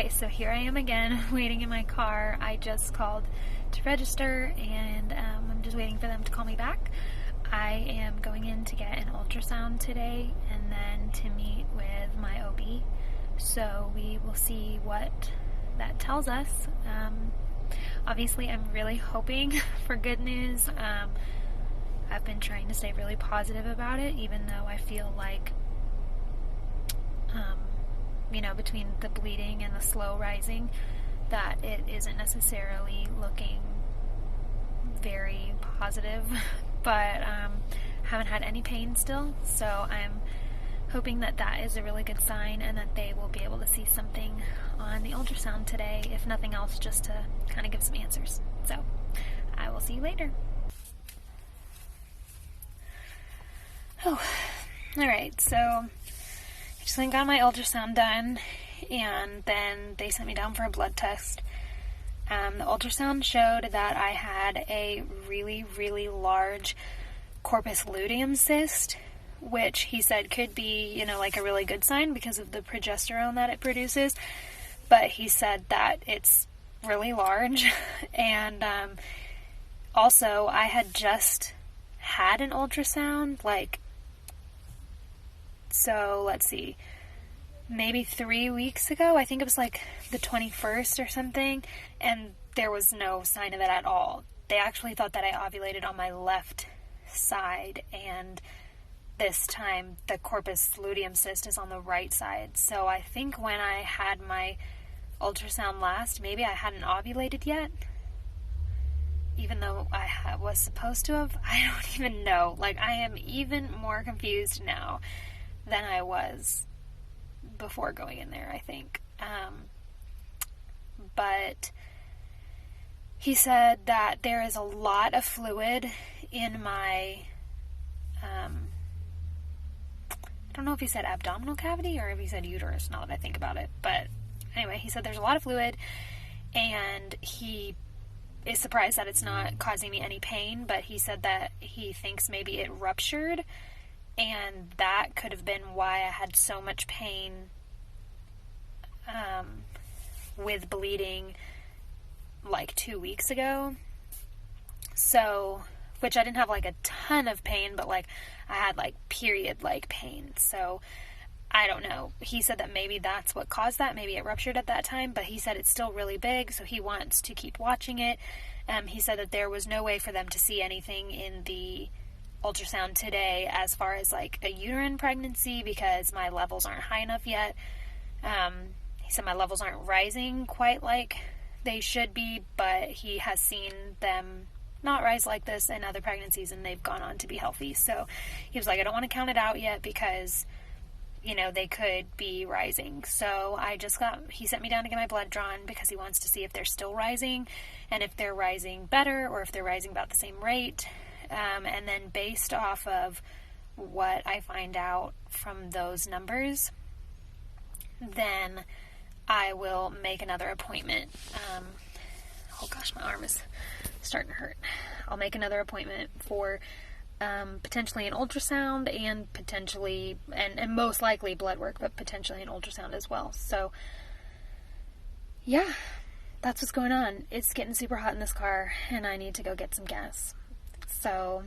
Okay, so here I am again, waiting in my car. I just called to register, and I'm just waiting for them to call me back. I am going in to get an ultrasound today, and then to meet with my OB. So we will see what that tells us. Obviously, I'm really hoping for good news. I've been trying to stay really positive about it, even though I feel like between the bleeding and the slow rising, that it isn't necessarily looking very positive, but haven't had any pain still, so I'm hoping that that is a really good sign and that they will be able to see something on the ultrasound today, if nothing else, just to kind of give some answers. So I will see you later. Oh, alright, so I just went and got my ultrasound done, and then they sent me down for a blood test. The ultrasound showed that I had a really, really large corpus luteum cyst, which he said could be, like a really good sign because of the progesterone that it produces. But he said that it's really large. And also, I had just had an ultrasound, so let's see, maybe 3 weeks ago. I think it was like the 21st or something, and there was no sign of it at all. They actually thought that I ovulated on my left side, and this time the corpus luteum cyst is on the right side. So I think when I had my ultrasound last, maybe I hadn't ovulated yet, even though I was supposed to have. I don't even know. I am even more confused now than I was before going in there, I think. But he said that there is a lot of fluid in my, I don't know if he said abdominal cavity or if he said uterus, now that I think about it. But anyway, he said there's a lot of fluid, and he is surprised that it's not causing me any pain, but he said that he thinks maybe it ruptured, and that could have been why I had so much pain with bleeding 2 weeks ago. So, which I didn't have a ton of pain, but I had period pain. So I don't know. He said that maybe that's what caused that. Maybe it ruptured at that time, but he said it's still really big, so he wants to keep watching it. He said that there was no way for them to see anything in the ultrasound today as far as a uterine pregnancy because my levels aren't high enough yet. He said my levels aren't rising quite like they should be, but he has seen them not rise like this in other pregnancies, and they've gone on to be healthy. So he was like, I don't want to count it out yet because they could be rising. So he sent me down to get my blood drawn because he wants to see if they're still rising and if they're rising better or if they're rising about the same rate. And then based off of what I find out from those numbers, then I will make another appointment. Oh gosh, my arm is starting to hurt. I'll make another appointment for potentially an ultrasound and potentially, and most likely blood work, but potentially an ultrasound as well. So, yeah, that's what's going on. It's getting super hot in this car, and I need to go get some gas. So,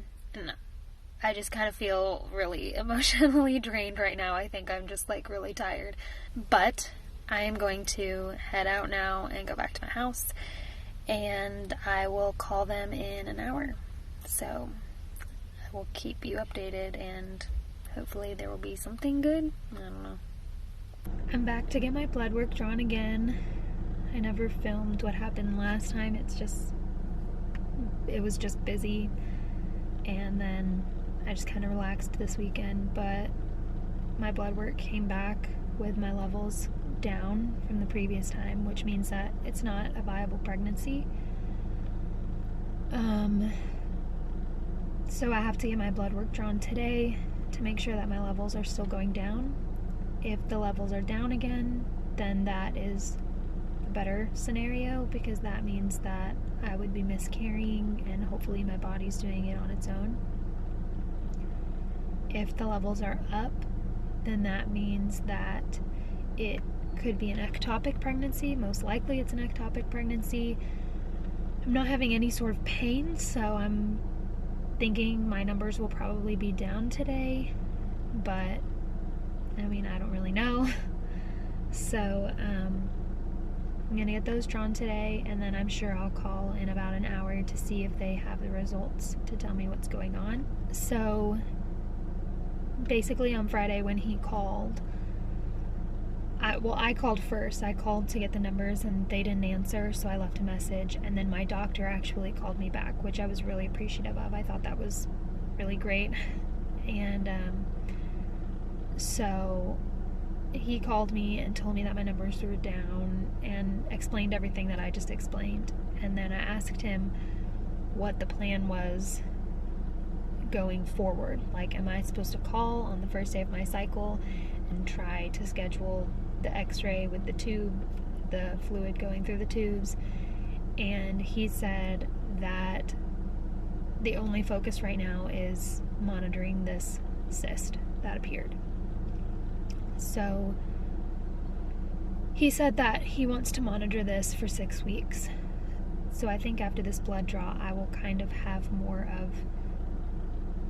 I just kind of feel really emotionally drained right now. I think I'm just really tired. But I am going to head out now and go back to my house, and I will call them in an hour. So I will keep you updated, and hopefully there will be something good. I don't know. I'm back to get my blood work drawn again. I never filmed what happened last time. It was just busy, and then I just kind of relaxed this weekend, but my blood work came back with my levels down from the previous time, which means that it's not a viable pregnancy. So I have to get my blood work drawn today to make sure that my levels are still going down. If the levels are down again, then that is a better scenario, because that means that I would be miscarrying and hopefully my body's doing it on its own. If the levels are up, then that means that it could be an ectopic pregnancy. Most likely it's an ectopic pregnancy. I'm not having any sort of pain, so I'm thinking my numbers will probably be down today, but I mean, I don't really know. So I'm gonna get those drawn today, and then I'm sure I'll call in about an hour to see if they have the results to tell me what's going on. So basically on Friday when he called, I called first. I called to get the numbers and they didn't answer, so I left a message, and then my doctor actually called me back, which I was really appreciative of. I thought that was really great. And so he called me and told me that my numbers were down and explained everything that I just explained. And then I asked him what the plan was going forward. Like, am I supposed to call on the first day of my cycle and try to schedule the x-ray with the tube, the fluid going through the tubes? And he said that the only focus right now is monitoring this cyst that appeared. So he said that he wants to monitor this for 6 weeks. So I think after this blood draw, I will kind of have more of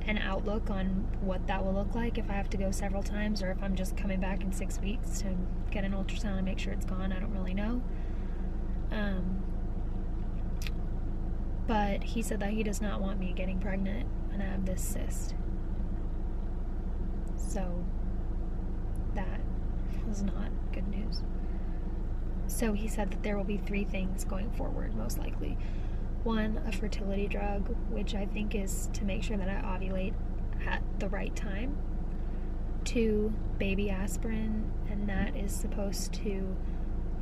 an outlook on what that will look like, if I have to go several times or if I'm just coming back in 6 weeks to get an ultrasound and make sure it's gone. I don't really know. But he said that he does not want me getting pregnant when I have this cyst. So that was not good news. So he said that there will be 3 things going forward, most likely. 1, a fertility drug, which I think is to make sure that I ovulate at the right time. 2, baby aspirin, and that is supposed to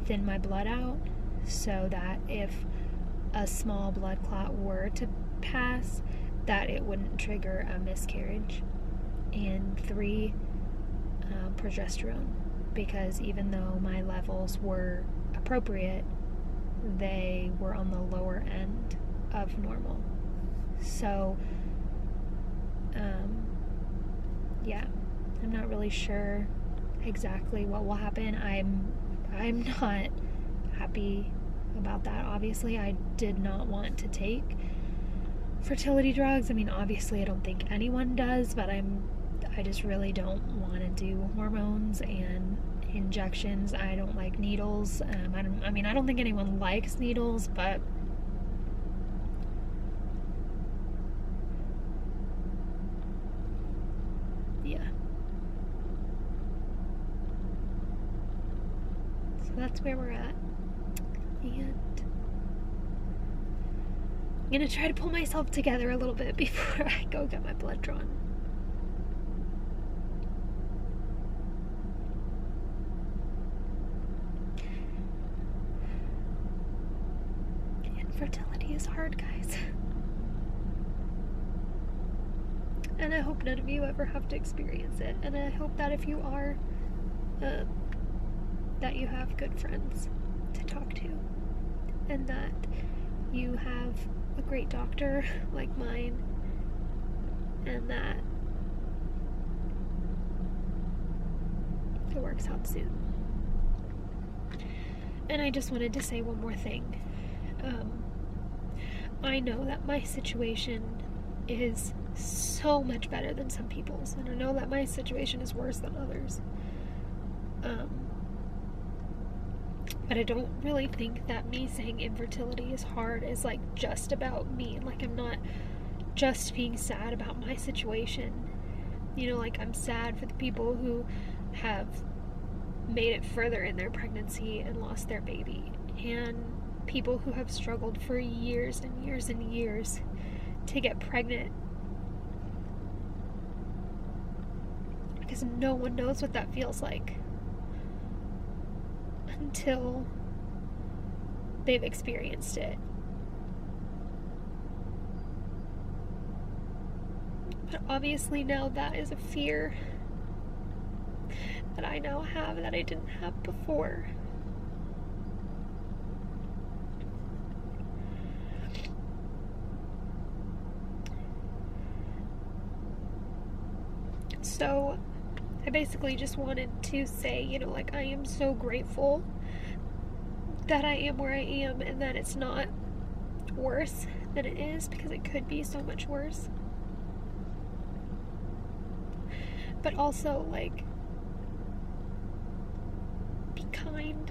thin my blood out so that if a small blood clot were to pass, that it wouldn't trigger a miscarriage. And 3, progesterone, because even though my levels were appropriate, they were on the lower end of normal. So yeah, I'm not really sure exactly what will happen. I'm not happy about that. Obviously, I did not want to take fertility drugs. I mean, obviously I don't think anyone does, but I just really don't want to do hormones and injections. I don't like needles. I don't think anyone likes needles, but yeah. So that's where we're at. And I'm gonna try to pull myself together a little bit before I go get my blood drawn. Infertility is hard, guys. And I hope none of you ever have to experience it. And I hope that if you are, that you have good friends to talk to. And that you have a great doctor like mine. And that it works out soon. And I just wanted to say one more thing. I know that my situation is so much better than some people's, and I know that my situation is worse than others. But I don't really think that me saying infertility is hard is like just about me. Like, I'm not just being sad about my situation. You know, like, I'm sad for the people who have made it further in their pregnancy and lost their baby, and people who have struggled for years and years and years to get pregnant, because no one knows what that feels like until they've experienced it. But obviously now that is a fear that I now have that I didn't have before. So I basically just wanted to say, you know, like, I am so grateful that I am where I am and that it's not worse than it is, because it could be so much worse. But also, like, be kind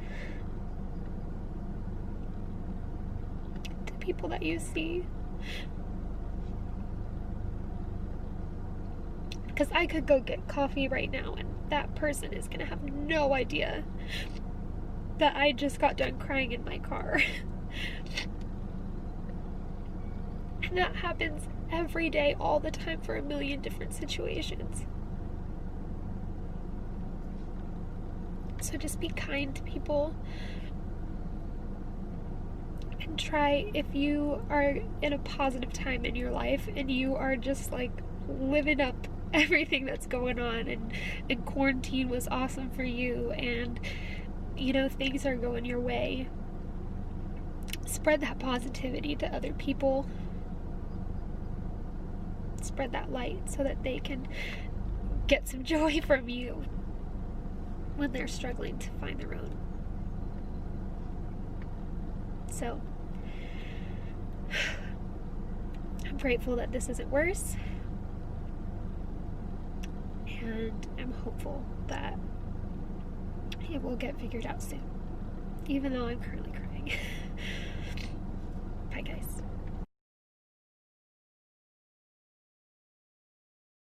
to people that you see. Because I could go get coffee right now and that person is going to have no idea that I just got done crying in my car. And that happens every day, all the time, for a million different situations. So just be kind to people. And try, if you are in a positive time in your life and you are just like living up everything that's going on, and quarantine was awesome for you, and you know, things are going your way, spread that positivity to other people. Spread that light so that they can get some joy from you when they're struggling to find their own. So I'm grateful that this isn't worse, and I'm hopeful that it will get figured out soon, even though I'm currently crying. Bye, guys.